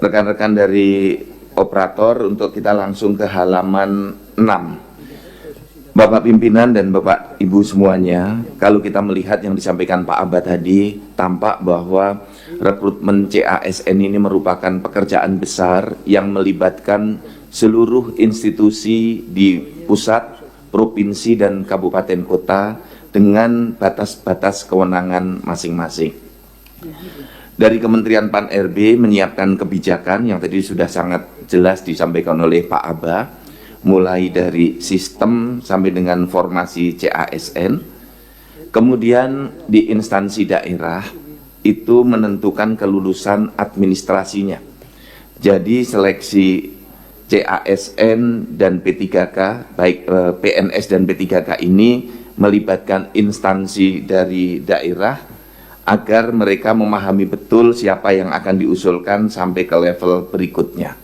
rekan-rekan dari operator untuk kita langsung ke halaman 6. Bapak pimpinan dan Bapak Ibu semuanya, kalau kita melihat yang disampaikan Pak Abad tadi, tampak bahwa rekrutmen CASN ini merupakan pekerjaan besar yang melibatkan seluruh institusi di pusat, provinsi, dan kabupaten kota dengan batas-batas kewenangan masing-masing. Dari Kementerian Pan-RB menyiapkan kebijakan yang tadi sudah sangat jelas disampaikan oleh Pak Aba, mulai dari sistem sampai dengan formasi CASN. Kemudian di instansi daerah itu menentukan kelulusan administrasinya. Jadi seleksi CASN dan P3K, baik PNS dan P3K ini melibatkan instansi dari daerah agar mereka memahami betul siapa yang akan diusulkan sampai ke level berikutnya.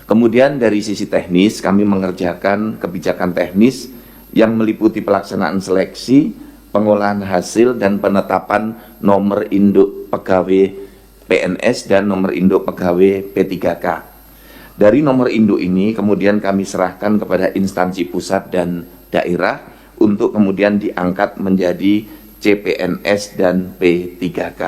Kemudian dari sisi teknis kami mengerjakan kebijakan teknis yang meliputi pelaksanaan seleksi, pengolahan hasil, dan penetapan nomor induk pegawai PNS dan nomor induk pegawai P3K. Dari nomor induk ini kemudian kami serahkan kepada instansi pusat dan daerah untuk kemudian diangkat menjadi CPNS dan P3K.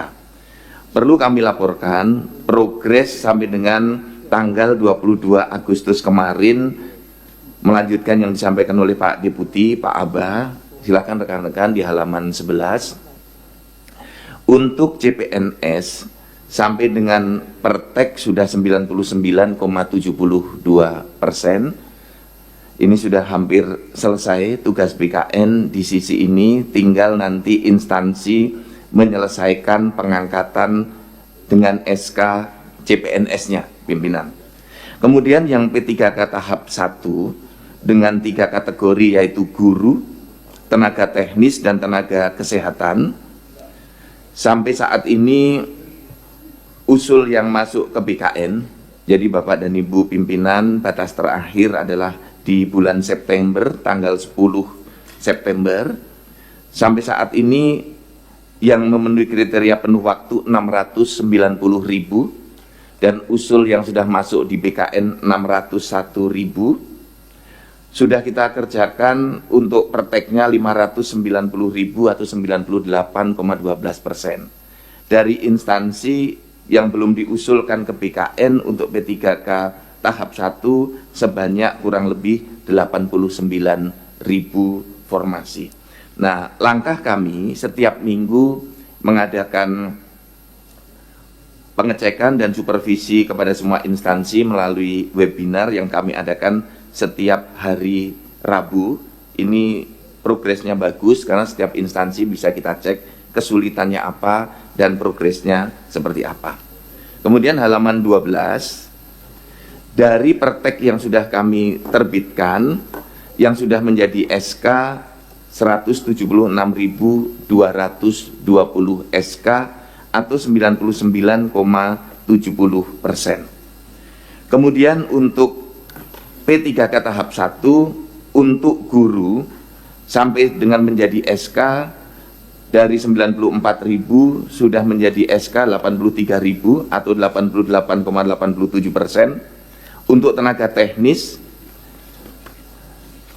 Perlu kami laporkan progres sampai dengan tanggal 22 Agustus kemarin, melanjutkan yang disampaikan oleh Pak Deputi, Pak Aba. Silakan rekan-rekan di halaman 11. Untuk CPNS sampai dengan pertek sudah 99,72%. Ini sudah hampir selesai tugas BKN di sisi ini, tinggal nanti instansi menyelesaikan pengangkatan dengan SK CPNS-nya, pimpinan. Kemudian yang P3K tahap 1 dengan 3 kategori, yaitu guru, tenaga teknis, dan tenaga kesehatan. Sampai saat ini usul yang masuk ke BKN, jadi Bapak dan Ibu pimpinan, batas terakhir adalah di bulan September, tanggal 10 September. Sampai saat ini yang memenuhi kriteria penuh waktu 690.000, dan usul yang sudah masuk di BKN 601.000. Sudah kita kerjakan untuk perteknya 590.000 atau 98,12%. Dari instansi yang belum diusulkan ke BKN untuk P3K tahap 1 sebanyak kurang lebih 89.000 formasi. Nah, langkah kami setiap minggu mengadakan pengecekan dan supervisi kepada semua instansi melalui webinar yang kami adakan setiap hari Rabu. Ini progresnya bagus karena setiap instansi bisa kita cek kesulitannya apa dan progresnya seperti apa. Kemudian halaman 12, dari pertek yang sudah kami terbitkan, yang sudah menjadi SK 176.220 SK atau 99,70%. Kemudian untuk P3K tahap 1 untuk guru sampai dengan menjadi SK dari 94.000 sudah menjadi SK 83.000 atau 88,87%. Untuk tenaga teknis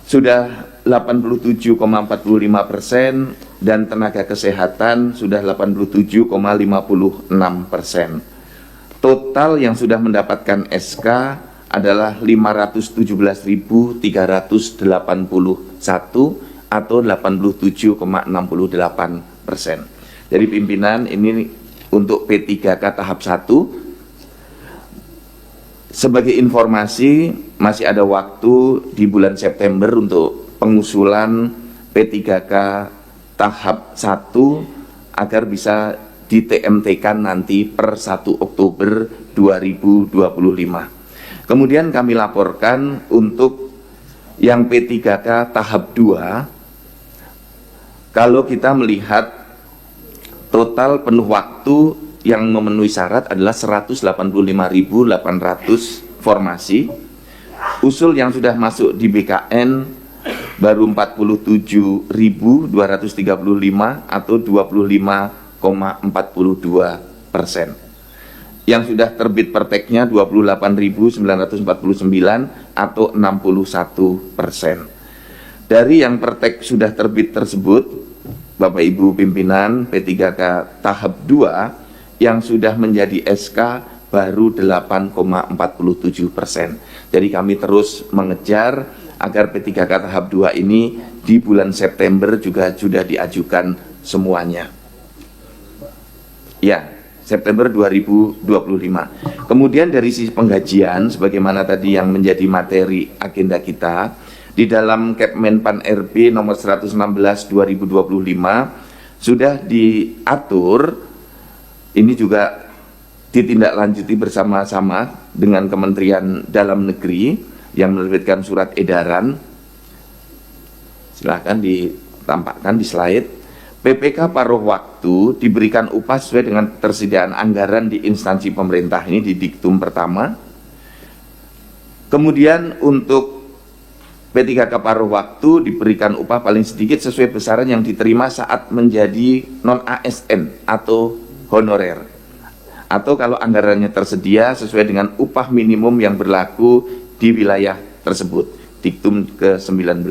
sudah 87,45% dan tenaga kesehatan sudah 87,56%. Total yang sudah mendapatkan SK adalah 517.381 atau 87,68%. Jadi pimpinan, ini untuk P3K tahap 1. Sebagai informasi, masih ada waktu di bulan September untuk pengusulan P3K tahap 1 agar bisa di TMT-kan nanti per 1 Oktober 2025. Kemudian kami laporkan untuk yang P3K tahap 2, kalau kita melihat total penuh waktu yang memenuhi syarat adalah 185.800 formasi. Usul yang sudah masuk di BKN baru 47.235 atau 25,42%. Yang sudah terbit perteknya 28.949 atau 61%. Dari yang pertek sudah terbit tersebut, Bapak Ibu pimpinan P3K tahap 2 yang sudah menjadi SK baru 8,47%. Jadi kami terus mengejar agar P3K tahap 2 ini di bulan September juga sudah diajukan semuanya. Ya, September 2025. Kemudian dari sisi penggajian, sebagaimana tadi yang menjadi materi agenda kita, di dalam Kepmenpan RB nomor 116 2025 sudah diatur, ini juga ditindaklanjuti bersama-sama dengan Kementerian Dalam Negeri yang menerbitkan surat edaran. Silahkan ditampakkan di slide. PPK paruh waktu diberikan upah sesuai dengan ketersediaan anggaran di instansi pemerintah, ini di diktum pertama. Kemudian untuk P3K paruh waktu diberikan upah paling sedikit sesuai besaran yang diterima saat menjadi non-ASN atau honorer, atau kalau anggarannya tersedia sesuai dengan upah minimum yang berlaku di wilayah tersebut, diktum ke-19.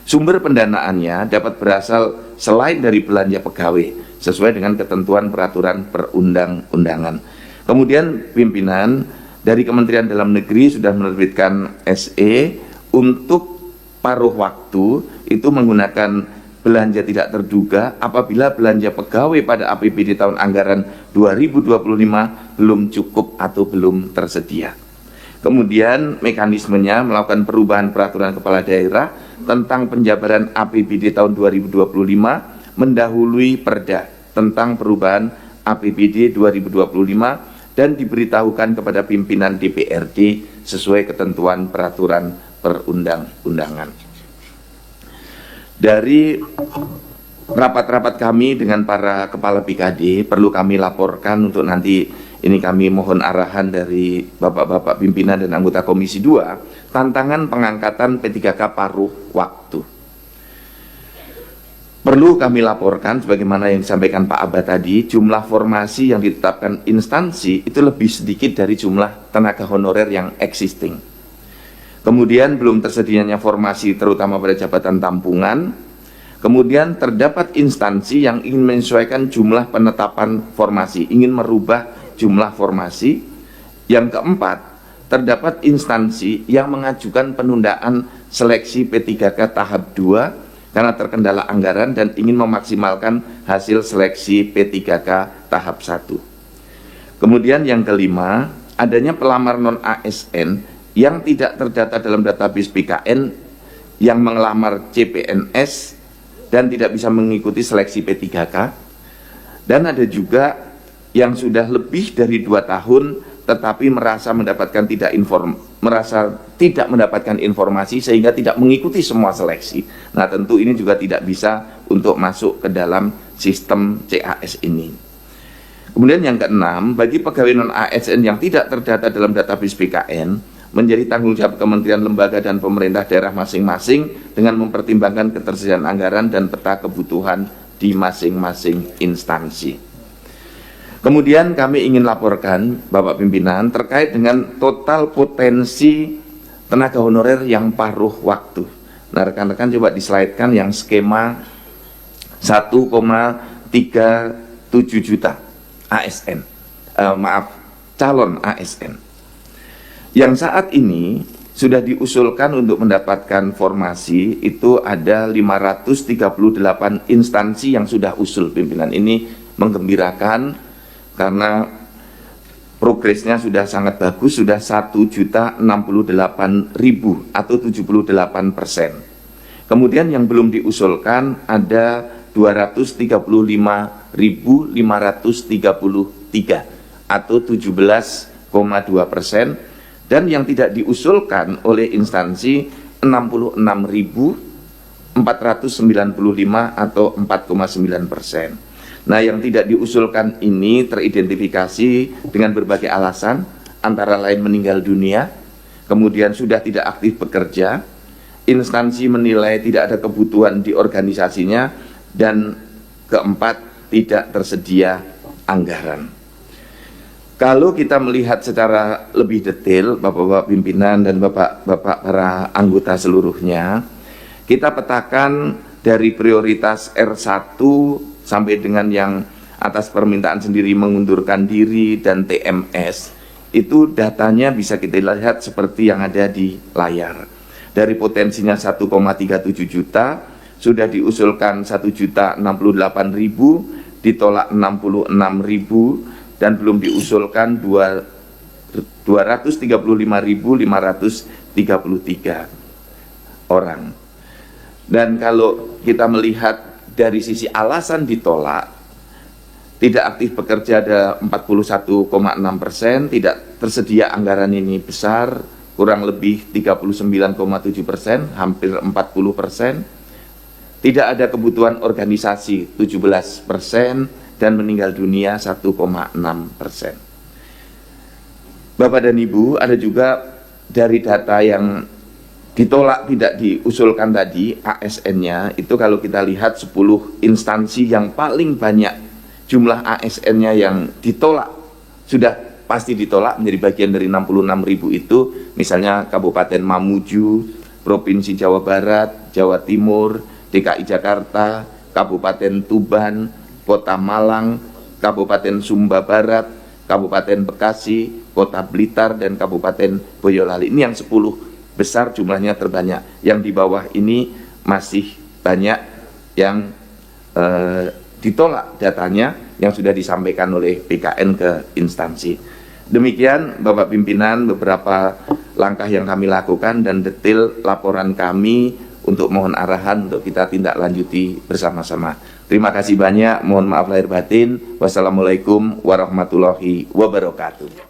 Sumber pendanaannya dapat berasal selain dari belanja pegawai sesuai dengan ketentuan peraturan perundang-undangan. Kemudian pimpinan dari Kementerian Dalam Negeri sudah menerbitkan SE untuk paruh waktu itu menggunakan belanja tidak terduga apabila belanja pegawai pada APBD tahun anggaran 2025 belum cukup atau belum tersedia. Kemudian mekanismenya melakukan perubahan peraturan kepala daerah tentang penjabaran APBD tahun 2025 mendahului Perda tentang perubahan APBD 2025 dan diberitahukan kepada pimpinan DPRD sesuai ketentuan peraturan perundang-undangan. Dari rapat-rapat kami dengan para kepala BKD perlu kami laporkan untuk nanti ini kami mohon arahan dari Bapak-Bapak pimpinan dan anggota Komisi 2, tantangan pengangkatan P3K paruh waktu. Perlu kami laporkan sebagaimana yang disampaikan Pak Abad tadi, jumlah formasi yang ditetapkan instansi itu lebih sedikit dari jumlah tenaga honorer yang existing. Kemudian belum tersedianya formasi terutama pada jabatan tampungan. Kemudian terdapat instansi yang ingin menyesuaikan jumlah penetapan formasi, ingin merubah jumlah formasi. Yang keempat, terdapat instansi yang mengajukan penundaan seleksi P3K tahap 2 karena terkendala anggaran dan ingin memaksimalkan hasil seleksi P3K tahap 1. Kemudian yang kelima, adanya pelamar non-ASN yang tidak terdata dalam database BKN yang mengelamar CPNS dan tidak bisa mengikuti seleksi P3K. Dan ada juga yang sudah lebih dari 2 tahun tetapi merasa tidak mendapatkan informasi sehingga tidak mengikuti semua seleksi. Nah, tentu ini juga tidak bisa untuk masuk ke dalam sistem CAS ini. Kemudian yang keenam, bagi pegawai non-ASN yang tidak terdata dalam database BKN menjadi tanggung jawab kementerian, lembaga, dan pemerintah daerah masing-masing dengan mempertimbangkan ketersediaan anggaran dan peta kebutuhan di masing-masing instansi. Kemudian kami ingin laporkan Bapak pimpinan terkait dengan total potensi tenaga honorer yang paruh waktu. Nah, rekan-rekan coba dislaidkan yang skema 1,37 juta ASN, calon ASN. Yang saat ini sudah diusulkan untuk mendapatkan formasi itu ada 538 instansi yang sudah usul pimpinan. Ini menggembirakan karena progresnya sudah sangat bagus, sudah 1.068.000 atau 78%. Kemudian yang belum diusulkan ada 235.533 atau 17,2%, dan yang tidak diusulkan oleh instansi 66.495 atau 4,9%. Nah, yang tidak diusulkan ini teridentifikasi dengan berbagai alasan, antara lain meninggal dunia, kemudian sudah tidak aktif bekerja, instansi menilai tidak ada kebutuhan di organisasinya, dan keempat, tidak tersedia anggaran. Kalau kita melihat secara lebih detail, Bapak-Bapak pimpinan dan Bapak-Bapak para anggota seluruhnya, kita petakan dari prioritas R1 sampai dengan yang atas permintaan sendiri mengundurkan diri dan TMS, itu datanya bisa kita lihat seperti yang ada di layar. Dari potensinya 1,37 juta, sudah diusulkan 1.068.000, ditolak 66.000, dan belum diusulkan 235.533 orang. Dan kalau kita melihat dari sisi alasan ditolak, tidak aktif bekerja ada 41,6%, tidak tersedia anggaran ini besar, kurang lebih 39,7%, hampir 40%, tidak ada kebutuhan organisasi 17%, dan meninggal dunia 1,6%. Bapak dan Ibu, ada juga dari data yang ditolak tidak diusulkan tadi, ASN-nya, itu kalau kita lihat 10 instansi yang paling banyak jumlah ASN-nya yang ditolak, sudah pasti ditolak menjadi bagian dari 66.000 itu, misalnya Kabupaten Mamuju, Provinsi Jawa Barat, Jawa Timur, DKI Jakarta, Kabupaten Tuban, Kota Malang, Kabupaten Sumba Barat, Kabupaten Bekasi, Kota Blitar, dan Kabupaten Boyolali. Ini yang 10 besar jumlahnya terbanyak. Yang di bawah ini masih banyak yang ditolak datanya yang sudah disampaikan oleh BKN ke instansi. Demikian Bapak Pimpinan beberapa langkah yang kami lakukan dan detail laporan kami untuk mohon arahan untuk kita tindak lanjuti bersama-sama. Terima kasih banyak, mohon maaf lahir batin. Wassalamualaikum warahmatullahi wabarakatuh.